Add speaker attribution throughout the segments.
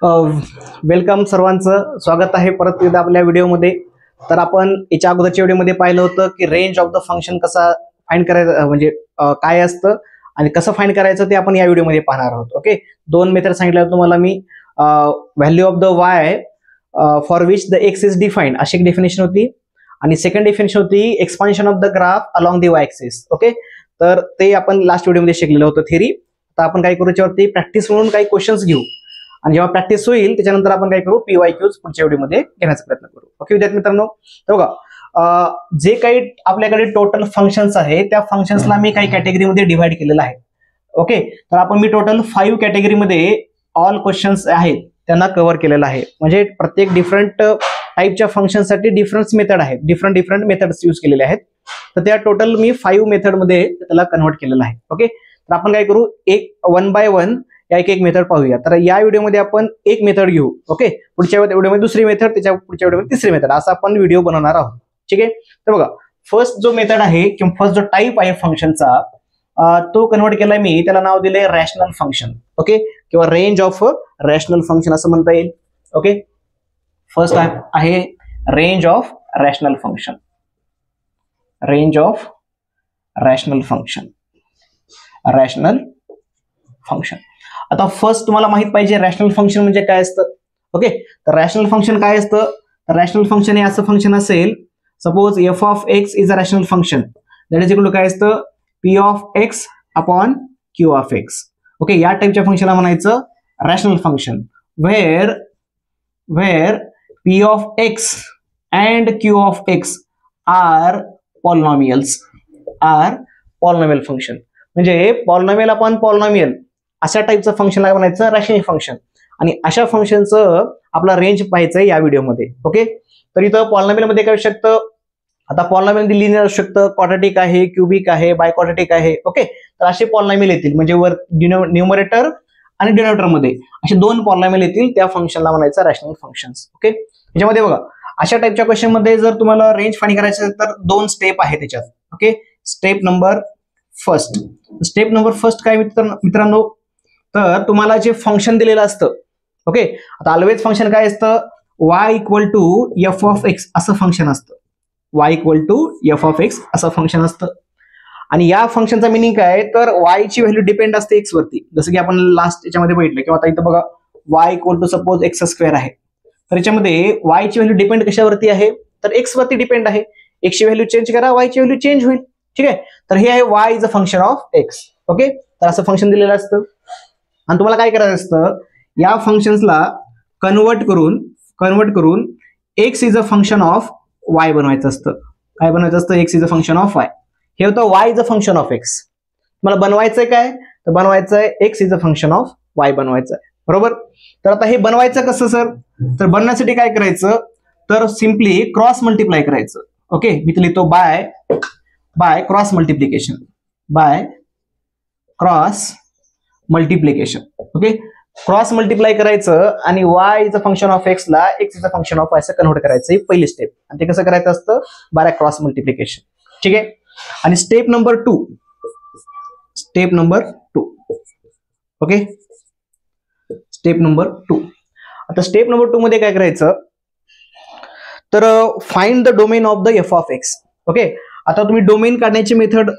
Speaker 1: Welcome सर्वांचं स्वागत आहे परत एकदा आपल्या व्हिडिओमध्ये. तर आपण याच्या अगोदरच्या व्हिडिओमध्ये पाहिलं होतं की रेंज ऑफ द फंक्शन कसा फाइंड करायचं, म्हणजे काय असतं आणि कसं फाइंड करायचं ते आपण या व्हिडिओमध्ये पाहणार आहोत. ओके, दोन मेथड सांगितलं तुम्हाला मी. Value of the y for which the x is defined अशी एक डेफिनेशन होती, आणि सेकंड डेफिनेशन होती expansion of the graph along the y axis. Okay, तर ते आपण लास्ट व्हिडिओमध्ये शिकलेलं होतं थेरी. तर आपण काय करू, याच्यावरती प्रॅक्टिस म्हणून काही क्वेश्चन्स घेऊ, आणि जेव्हा प्रॅक्टिस होईल त्याच्यानंतर आपण काय करू, PYQs पुढच्या व्हिडिओमध्ये घेण्याचा प्रयत्न करू. ओके विद्यार्थी मित्रांनो, तर बघा जे काही आपल्याकडे टोटल फंक्शन्स आहे त्या फंक्शन्सला मी काही कॅटेगरीमध्ये डिव्हाइड केलेलं आहे. ओके, तर आपण मी टोटल 5 कॅटेगरीमध्ये ऑल क्वेश्चन्स आहेत त्यांना कव्हर केलेलं आहे. म्हणजे प्रत्येक डिफरंट टाईपच्या फंक्शनसाठी डिफरंट मेथड आहेत, डिफरंट मेथड्स यूज केलेले आहेत. तर त्या टोटल मी 5 मेथडमध्ये त्याला कन्व्हर्ट केलेलं आहे. ओके, तर आपण काय करू, एक 1 बाय 1 या एक मेथड पाहूया. तर या व्हिडिओमध्ये आपण एक मेथड घेऊ. ओके, पुढच्या व्हिडिओमध्ये दुसरी मेथड, त्याच्या पुढच्या व्हिडिओमध्ये तिसरी मेथड, असं आपण व्हिडिओ बनवणार आहोत. ठीक आहे, तर बघा फर्स्ट जो मेथड आहे किंवा फर्स्ट जो टाईप आहे फंक्शनचा तो कन्वर्ट केलाय मी, त्याला नाव दिलंय रॅशनल फंक्शन. ओके, किंवा रेंज ऑफ रॅशनल फंक्शन असं म्हणता येईल. ओके, फर्स्ट आहे range of rational function. Range of rational function, rational function. आता फर्स्ट तुम्हाला माहित पाहिजे रॅशनल फंक्शन म्हणजे काय असतं. ओके, तर रॅशनल फंक्शन काय असतं, तर रॅशनल फंक्शन हे असं फंक्शन असेल, suppose F of X is a rational function, that is equal to काय असतं, P of X upon Q of X. Okay, या टाईपच्या फंक्शनला म्हणायचं rational function, where P of X and Q of X are polynomials, are polynomial function. म्हणजे polynomial upon polynomial अशा टाईपचं फंक्शनला म्हणायचं रॅशनल फंक्शन. आणि अशा फंक्शनचं आपला रेंज पाहायचंय या व्हिडिओमध्ये. ओके, तर इथं पॉलिनॉमियल मध्ये काय असू शकतं, आता पॉलिनॉमियल मध्ये लिनियर असू शकतं, क्वाड्रॅटिक आहे, क्यूबिक आहे, बायक्वाड्रॅटिक आहे. ओके, तर असे पॉलिनॉमियल येतील, म्हणजे वर न्यूमरेटर आणि डिनॉमिनेटर मध्ये असे दोन पॉलिनॉमियल येतील, त्या फंक्शनला म्हणायचं रॅशनल फंक्शन्स. ओके, याच्यामध्ये बघा अशा टाईपच्या क्वेश्चन मध्ये जर तुम्हाला रेंज फाइंड करायचं असेल तर 2 स्टेप आहे त्याच्यात. ओके, स्टेप नंबर फर्स्ट काय मित्रांनो, तर तुम्हाला जे फंक्शन दिलेलं असतं. ओके, आता ऑलवेज फंक्शन काय असतं, y equal to F of X असं फंक्शन असतं. y equal to F of X असं फंक्शन असतं. आणि या फंक्शनचा मिनिंग काय, तर y ची व्हॅल्यू डिपेंड असते एक्स वरती, जसं की आपण लास्ट याच्यामध्ये बघितलं. किंवा आता इथं बघा y equal to suppose X square आहे, तर याच्यामध्ये y ची व्हॅल्यू डिपेंड कशावरती आहे, तर एक्स वरती डिपेंड आहे. एक्स ची व्हॅल्यू चेंज करा, y ची व्हॅल्यू चेंज होईल. ठीक आहे, तर हे आहे y is a function of X. Okay, तर असं फंक्शन दिलेलं असतं, आणि तुम्हाला काय करायचं असतं, या फंक्शन्सला कन्वर्ट करून x is a function of y बनवायचं असतं. काय बनवायचं असतं, x is a function of y. हे होतं y is a function of x. तुम्हाला बनवायचंय काय, तर बनवायचंय x is a function of y बनवायचं आहे, बरोबर. तर आता हे बनवायचं कसं सर, तर बनण्यासाठी काय करायचं, तर सिम्पली क्रॉस मल्टिप्लाय करायचं. ओके, मी ते लिहितो by cross multiplication, by cross multiplication. Okay, cross multiply करायचं आणि y is a function of x ला x is a function of y असं कन्व्हर्ट करायचं, ही पहिली स्टेप. आणि ते कसं करायचं असतं, बाय क्रॉस मल्टिप्लिकेशन. ठीक आहे, आणि step number 2. Okay, step number 2. आता स्टेप नंबर 2 मध्ये काय करायचं, तर find the domain of the F of X. Okay, आता तुम्ही डोमेन काढण्याची मेथड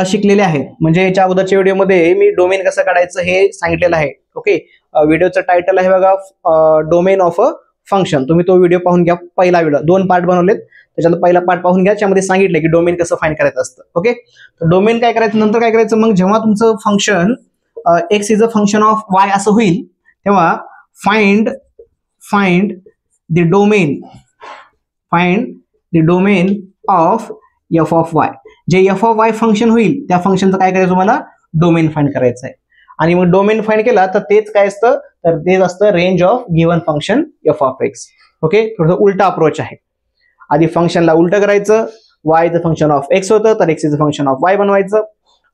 Speaker 1: शिकलेले आहेत, म्हणजे याच्या अगोदरच्या व्हिडिओमध्ये मी डोमेन कसं काढायचं हे सांगितलेलं आहे. ओके, व्हिडिओचं टायटल आहे बघा, डोमेन ऑफ अ फंक्शन. तुम्ही तो व्हिडिओ पाहून घ्या, पहिला व्हिडिओ 2 पार्ट बनवलेत, त्याच्यात पहिला पार्ट पाहून घ्या, त्यामध्ये सांगितलं की डोमेन कसं फाइंड करायचं असतं. ओके, तर डोमेन काय करायचं, नंतर काय करायचं, मग जेव्हा तुमचं function x is a function of y असं होईल, तेव्हा find the domain of F of Y. जे एफ ऑफ वाय फंक्शन होईल त्या फंक्शनचं काय करायचं, तुम्हाला डोमेन फाइंड करायचं आहे. आणि मग डोमेन फाइंड केला तर तेच काय असतं, तर तेच असतं range of given function F of X. Okay, थोडंसं उलटा अप्रोच आहे. आधी फंक्शनला उलट करायचं, y is a function of x होतं तर x is a function of y बनवायचं,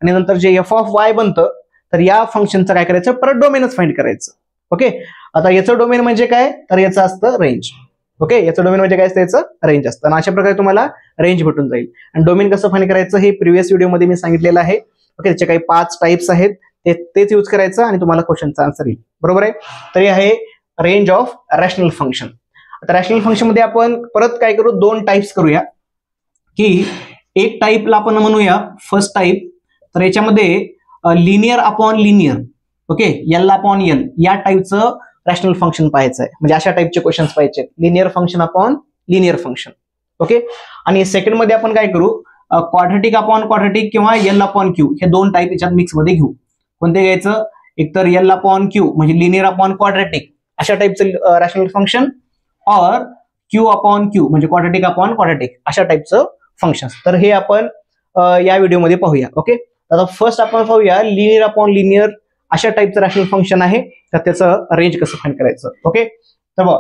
Speaker 1: आणि नंतर जे एफ ऑफ वाय बनतं तर या फंक्शनचं काय करायचं, परत डोमेनच फाइंड करायचं. ओके, आता याचं डोमेन म्हणजे काय, तर याचं असतं रेंज. ओके, याचं डोमेन म्हणजे काय असतं, याचं रेंज असतं. आणि अशा प्रकारे तुम्हाला रेंज भेटून जाईल. आणि डोमेन कसं फाइंड करायचं हे प्रिव्हियस व्हिडिओमध्ये मी सांगितलेलं आहे. ओके, त्याचे काही 5 टाइप्स आहेत, तेच यूज करायचं आणि तुम्हाला क्वेश्चनचा आन्सर येईल. बरोबर आहे, तर हे आहे रेंज ऑफ रॅशनल फंक्शन. आता रॅशनल फंक्शन मध्ये आपण परत काय करू, दोन टाइप्स करूया. की एक टाइपला आपण म्हणूया फर्स्ट टाइप, तर याच्यामध्ये linear upon linear, okay, L upon L या टाइपचं रॅशनल फंक्शन पाहायचं आहे. म्हणजे अशा टाइपचे क्वेश्चन्स पाहिजे, linear function upon linear function, okay. आणि सेकंड मध्ये आपण काय करू, क्वाड्रेटिक अपॉन क्वाड्रेटिक किंवा एल अपॉन क्यू हे दोन टाइप याच्यात मिक्स मध्ये घेऊ. कोणते घ्यायचं, एक तर एल अपॉन क्यू म्हणजे लिनियर अपॉन क्वाड्रेटिक अशा टाइपचं रॅशनल फंक्शन, और क्यू अपॉन क्यू म्हणजे क्वाड्रेटिक अपॉन क्वाड्रेटिक अशा टाइपचं फंक्शन. तर हे आपण या व्हिडिओमध्ये पाहूया, ओके. आता फर्स्ट आपण पाहूया लिनियर अपॉन लिनियर अशा टाइपचं रॅशनल फंक्शन आहे, तर त्याचं रेंज कसं फाइंड करायचं, ओके. तर बघा,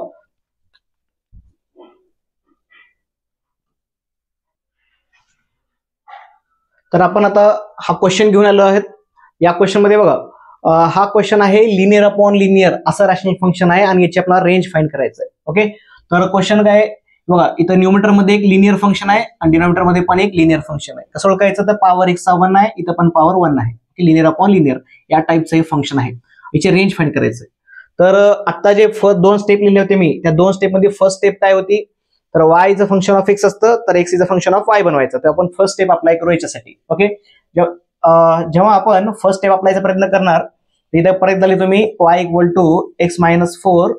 Speaker 1: तर आपण आता हा क्वेश्चन घेऊन आलो आहेत. या क्वेश्चन मध्ये बघा, हा क्वेश्चन आहे लिनियर अपॉन लिनियर असं रॅशनल फंक्शन आहे आणि याची आपल्याला रेंज फाइंड करायचं आहे, ओके. तर क्वेश्चन काय बघा, इथं न्यूमरेटर मध्ये एक लिनियर फंक्शन आहे आणि डिनॉमिनेटर मध्ये पण एक लिनियर फंक्शन आहे. कसं ओळखायचं, तर पॉवर x चा 1 आहे, इथं पण पॉवर 1 आहे. लिनियर अपॉन लिनियर या टाइपचं हे फंक्शन आहे, याची रेंज फाइंड करायचं. तर आता जे फर्स्ट दोन स्टेप लिहिले होते मी, त्या दोन स्टेप मध्ये फर्स्ट स्टेप काय होती, तर y is a function of x असतं, तर x is a function of y बनवायचं. तर आपण फर्स्ट स्टेप अप्लाय करू याच्यासाठी, ओके. जेव्हा आपण फर्स्ट स्टेप अप्लायचा प्रयत्न करणार, इथं परत झाले तुम्ही y इक्वल टू x-4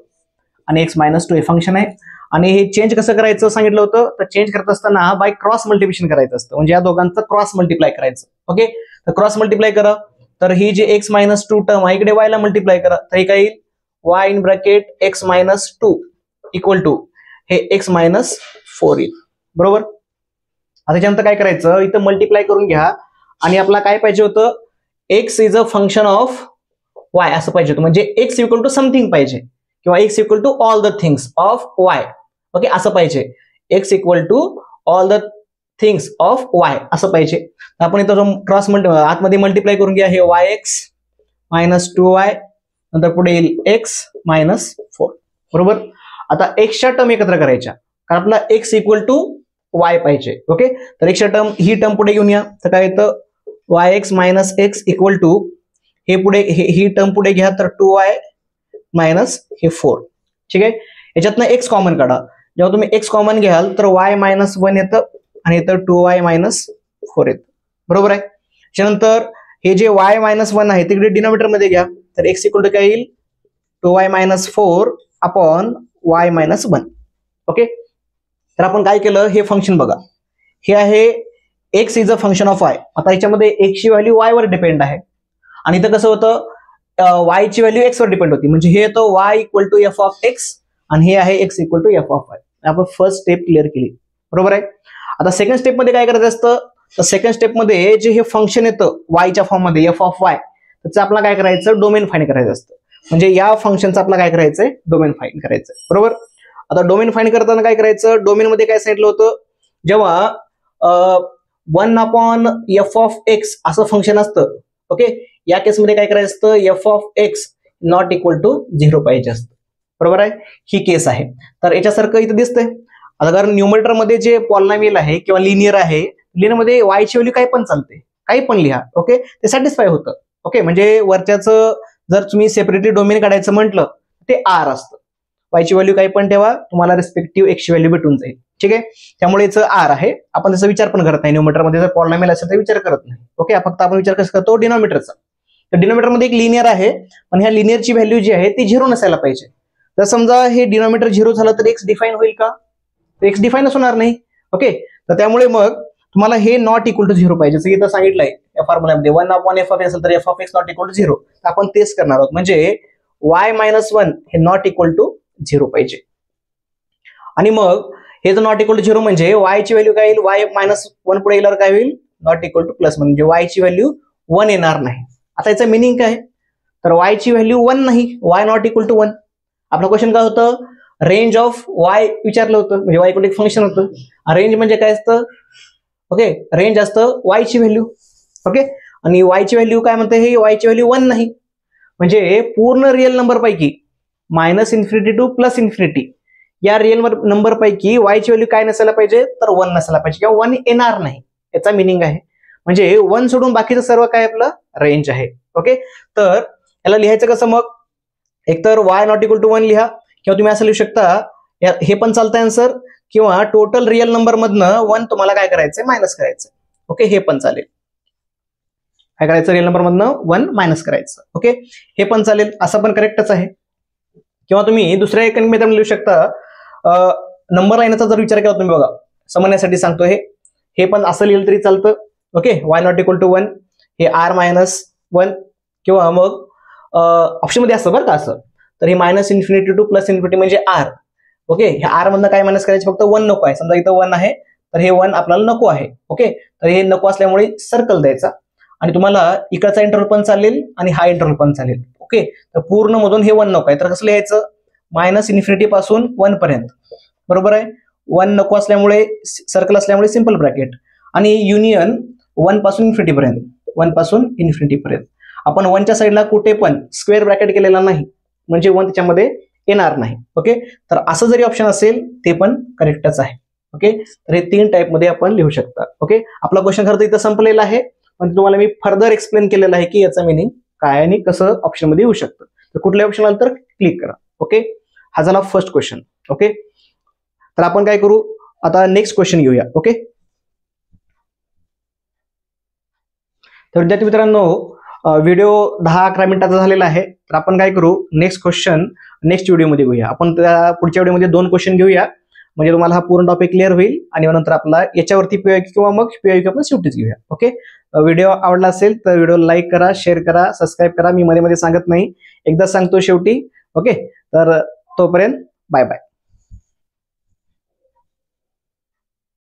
Speaker 1: आणि x-2 हे फंक्शन आहे. आणि हे चेंज कसं करायचं सांगितलं होतं, तर चेंज करत असताना बाय क्रॉस मल्टिप्लिकेशन करायचं असतं, म्हणजे या दोघांचं क्रॉस मल्टिप्लाय करायचं, ओके. तर क्रॉस मल्टिप्लाय करा, तर ही जे x-2 टर्म आहे इकडे y ला मल्टिप्लाय करा, तर हे काय येईल, y in bracket x-2 equal to हे x-4 येईल, बरोबर. आता त्याच्यानंतर काय करायचं, इथं मल्टिप्लाय करून घ्या आणि आपला काय पाहिजे होतं, x is a function of y असं पाहिजे होतं, म्हणजे x इक्वल टू समथिंग पाहिजे किंवा x equal to all the things of y, okay, असं पाहिजे. x equal to all the things of y असं पाहिजे. आपण इथं क्रॉस आतमध्ये मल्टिप्लाय करून घ्या, हे y(x-2y) नंतर पुढे येईल x-4, बरोबर. आता x च्या टर्म एकत्र करायच्या, कारण आपला x इक्वल टू y पाहिजे, ओके. तर x च्या टर्म, ही टर्म पुढे घेऊन या, तर काय येतं, y(x-x) इक्वल टू हे पुढे ही टर्म पुढे घ्या, तर 2y मायनस हे 4, ठीक आहे. याच्यातनं x कॉमन काढा, जेव्हा तुम्ही x कॉमन घ्याल तर y-1 येतं आणि इथं 2y-4 येतं, बरोबर आहे. त्यानंतर हे जे y-1 आहे तिकडे डिनॉमिनेटर मध्ये घ्या, तर x इक्वल टू काय येईल, 2y-4 अपॉन y-1, ओके. तर आपण काय केलं, हे फंक्शन बघा, हे आहे x is a function of y. आता याच्यामध्ये x ची व्हॅल्यू y वर डिपेंड आहे आणि इथं कसं होतं, y ची व्हॅल्यू x वर डिपेंड होती, म्हणजे हे येतं y equal to f of x आणि हे आहे x equal to f of y. आपण फर्स्ट स्टेप क्लिअर केली, बरोबर आहे. आता सेकंड स्टेप मध्ये काय करायचं असतं, तर सेकंड स्टेप मध्ये जे हे फंक्शन येतं y च्या फॉर्म मध्ये f ऑफ y, त्याचं आपल्याला काय करायचं, डोमेन फाइंड करायचं असतं. म्हणजे या फंक्शनचं आपल्याला काय करायचंय, डोमेन फाइंड करायचंय, बरोबर. आता डोमेन फाइंड करताना काय करायचं, डोमेन मध्ये काय सांगितलं होतं, जेव्हा 1 अपॉन f ऑफ x असं फंक्शन असतं, ओके, या केसमध्ये काय करायचं असतं, f of x not equal to 0 पाहिजे असतं, बरोबर आहे. ही केस आहे. तर याच्यासारखं इथं दिसतंय. आता कारण न्यूमरेटर मध्ये जे पॉलिनॉमियल आहे किंवा लिनियर आहे, लिनियर मध्ये y ची व्हॅल्यू काय पण चालते, काही पण लिहा, ओके, ते सॅटिस्फाय होतं, ओके. म्हणजे वरच्याचं जर तुम्ही सेपरेटली डोमेन काढायचं म्हटलं ते r असतं, y ची व्हॅल्यू काही पण ठेवा, तुम्हाला रिस्पेक्टिव्ह x ची व्हॅल्यू भेटून जाईल, ठीक आहे. त्यामुळे याचं r आहे, आपण त्याचा विचार पण करत नाही. न्यूमरेटर मध्ये जर पॉलिनॉमियल असेल तर विचार करत नाही, ओके. फक्त आपण विचार कसं करतो, डिनॉमिनेटरचा. तर डिनॉमिनेटर मध्ये एक लिनियर आहे, पण ह्या लिनियरची व्हॅल्यू जी आहे ती 0 नसायला पाहिजे. तर समजा हे डिनॉमिनेटर 0 झालं तर x डिफाईन होईल का, तर x डिफाईनच होणार नाही, ओके. तर त्यामुळे मग तुम्हाला हे नॉट इक्वल टू 0 पाहिजे, जसं इथं सांगितलंय या फॉर्म्युल्यामध्ये 1 अपॉन f ऑफ असेल तर f of x not equal to 0. तर आपण तेच करणार आहोत, म्हणजे y-1 हे नॉट इक्वल टू 0 पाहिजे. आणि मग हे जर नॉट इक्वल टू 0 म्हणजे y ची व्हॅल्यू काय येईल, y-1 पुढे गेल्यावर काय होईल, नॉट इक्वल टू प्लस, म्हणजे y ची व्हॅल्यू 1 येणार नाही. आता याचं मिनिंग काय, तर y ची व्हॅल्यू 1 नाही, y नॉट इक्वल टू 1. आपलं क्वेश्चन काय होतं, रेंज ऑफ y विचारलं होतं, म्हणजे y इक्वल टू एक फंक्शन होतं. रेंज म्हणजे काय असतं, ओके, रेंज असतं y ची व्हॅल्यू, ओके. आणि y ची व्हॅल्यू काय म्हणते, हे y ची व्हॅल्यू 1 नाही, म्हणजे पूर्ण रिअल नंबर पैकी -∞ टू +∞ या रिअल नंबर पैकी y ची व्हॅल्यू काय नसायला पाहिजे, तर 1 नसायला पाहिजे किंवा 1 येणार नाही, याचा मिनिंग आहे. म्हणजे 1 सोडून बाकीचं सर्व काय आपलं रेंज आहे, ओके. तर याला लिहायचं कसं, मग एकतर y नॉट इक्वल टू 1 लिहा, किंवा तुम्ही असं लिहू शकता, हे पण चालतंय आन्सर, किंवा टोटल रिअल नंबर मधनं 1 तुम्हाला काय करायचंय, मायनस करायचं. ओके, हे पण चालेल. काय करायचं, रिअल नंबर मधनं 1 मायनस करायचं. ओके, हे पण चालेल, असं पण करेक्टच आहे. किंवा तुम्ही दुसऱ्या एक मेथड लिहू शकता, नंबर लाईनचा जर विचार केला तुम्ही, बघा समजण्यासाठी सांगतो, हे पण असं लिहिलं तरी चालतं. Okay, y not equal to 1, हे r मायनस 1, किंवा मग ऑप्शन मध्ये असतं बरं का असं, तर हे minus infinity two plus infinity म्हणजे r. ओके, ह्या r मधनं काय मायनस करायचं, फक्त 1 नको आहे. समजा इथं 1 आहे, तर हे 1 आपल्याला नको आहे. ओके, तर हे नको असल्यामुळे सर्कल द्यायचा, आणि तुम्हाला इकडचा इंटरव्हल पण चालेल आणि हा इंटरव्हल पण चालेल. ओके, तर पूर्ण मधून हे 1 नको आहे, तर कसं लिहायचं, मायनस इन्फिनिटी पासून 1 पर्यंत. बरोबर आहे, 1 नको असल्यामुळे, सर्कल असल्यामुळे सिंपल ब्रॅकेट, आणि युनियन 1 पासून इन्फिनिटी पर्यंत, 1 पासून इन्फिनिटी पर्यंत. आपण 1च्या साईडला कुठे पण स्क्वेअर ब्रॅकेट केलेला नाही, म्हणजे 1 त्याच्यामध्ये येणार नाही. ओके, तर असं जरी ऑप्शन असेल ते पण करेक्टच आहे. ओके, तर हे 3 टाइप मध्ये आपण लिहू शकता. ओके, आपला क्वेश्चन खरं तर इथं संपलेला आहे, पण तुम्हाला मी फर्दर एक्सप्लेन केलेलं आहे की याचा मिनिंग काय आणि कसं ऑप्शन मध्ये येऊ शकतं. तर कुठल्या ऑप्शन आलं तर क्लिक करा. ओके, हा झाला फर्स्ट क्वेश्चन. ओके, तर आपण काय करू आता, नेक्स्ट क्वेश्चन घेऊया. ओके, तर विद्यार्थी मित्रांनो, व्हिडिओ 10-11 मिनिटाचा झालेला आहे, तर आपण काय करू, नेक्स्ट क्वेश्चन नेक्स्ट व्हिडिओमध्ये घेऊया. आपण त्या पुढच्या व्हिडिओमध्ये 2 क्वेश्चन घेऊया, म्हणजे तुम्हाला हा पूर्ण टॉपिक क्लिअर होईल, आणि नंतर आपला याच्यावरती पीवायक्यू किंवा मग पीवायक्यू आपण शेवटीच घेऊया. ओके, व्हिडिओ आवडला असेल तर व्हिडिओ लाईक करा, शेअर करा, सबस्क्राईब करा. मी मध्ये मध्ये सांगत नाही, एकदा सांगतो शेवटी. ओके, तर तोपर्यंत बाय बाय.